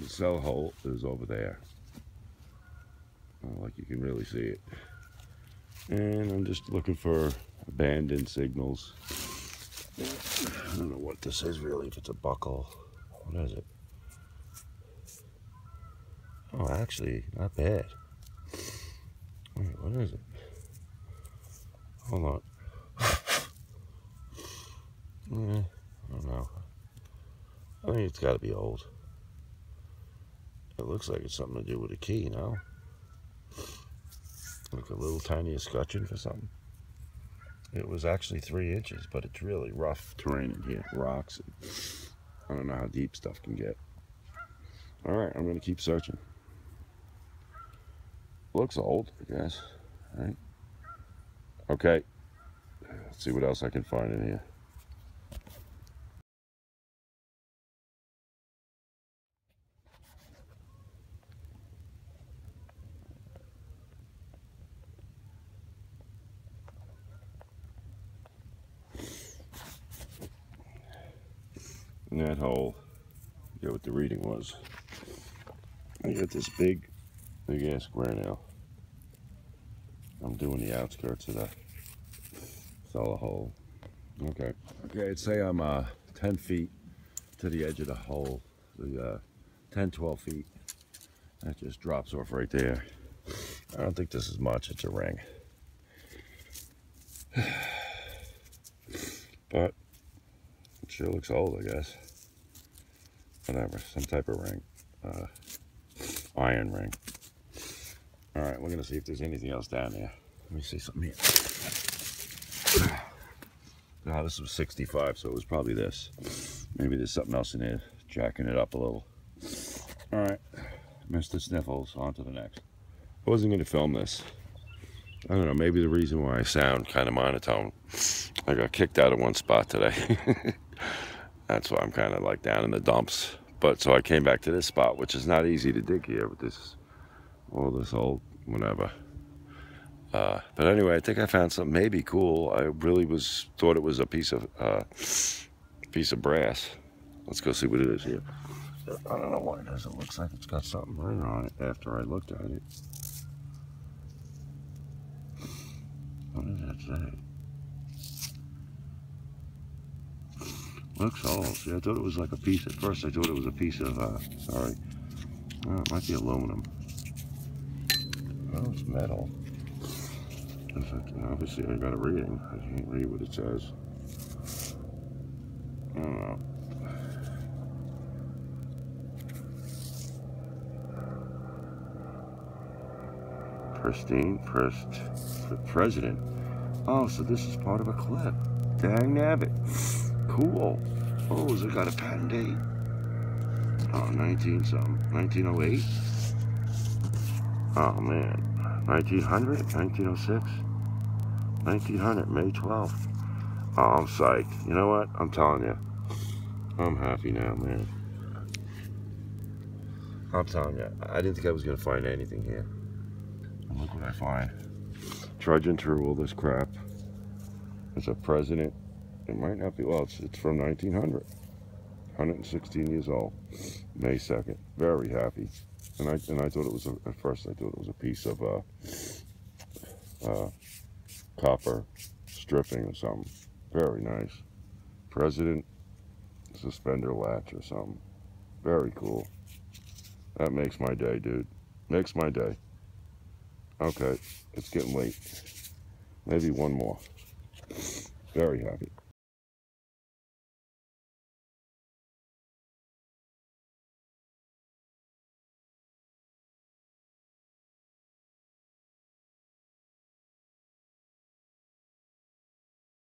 Cell hole is over there, like you can really see it, and I'm just looking for abandoned signals. I don't know what this is really, if it's a buckle. What is it? Oh, actually not bad. Wait, what is it? Hold on. I don't know. I think it's got to be old. It looks like it's something to do with a key, no? Like a little tiny escutcheon for something. It was actually 3 inches, but it's really rough terrain in here. Rocks. And I don't know how deep stuff can get. Alright, I'm going to keep searching. Looks old, I guess. Right? Okay. Let's see what else I can find in here. In that hole, I forget what the reading was. I got this big ass square nail. I'm doing the outskirts of the cellar hole. Okay, I'd say I'm 10 feet to the edge of the hole. 10, 12 feet. That just drops off right there. I don't think this is much, it's a ring. But it sure looks old, I guess. Whatever, some type of ring. Iron ring. Alright, we're going to see if there's anything else down there. Let me see something here. No, this was 65, so it was probably this. Maybe there's something else in there, jacking it up a little. Alright, Mr. Sniffles, on to the next. I wasn't going to film this. I don't know, maybe the reason why I sound kind of monotone. I got kicked out of one spot today. That's why I'm kind of like down in the dumps. But so I came back to this spot, which is not easy to dig here with this, all this old whatever. But anyway, I think I found something maybe cool. I really thought it was a piece of brass. Let's go see what it is here. I don't know what it is. It looks like it's got something written on it after I looked at it. What does that say? Looks old. See, I thought it was like a piece. At first, I thought it was a piece of, sorry. Oh, it might be aluminum. Oh, it's metal. Obviously, I got a reading. I can't read what it says. I don't know. Pristine, president. Oh, so this is part of a clip. Dang nabbit. Cool. Oh, has it got a patent date? Oh, 19-something. 1908? Oh, man. 1900? 1906? 1900, May 12th. Oh, I'm psyched. You know what? I'm telling you. I'm happy now, man. I'm telling you. I didn't think I was going to find anything here. And look what I find. Trudging through all this crap. It's a president. It might not be, well, it's from 1900. 116 years old. May 2nd. Very happy. And I thought it was, at first I thought it was a piece of copper stripping or something. Very nice. President Suspender Latch or something. Very cool. That makes my day, dude. Makes my day. Okay, it's getting late. Maybe one more. Very happy.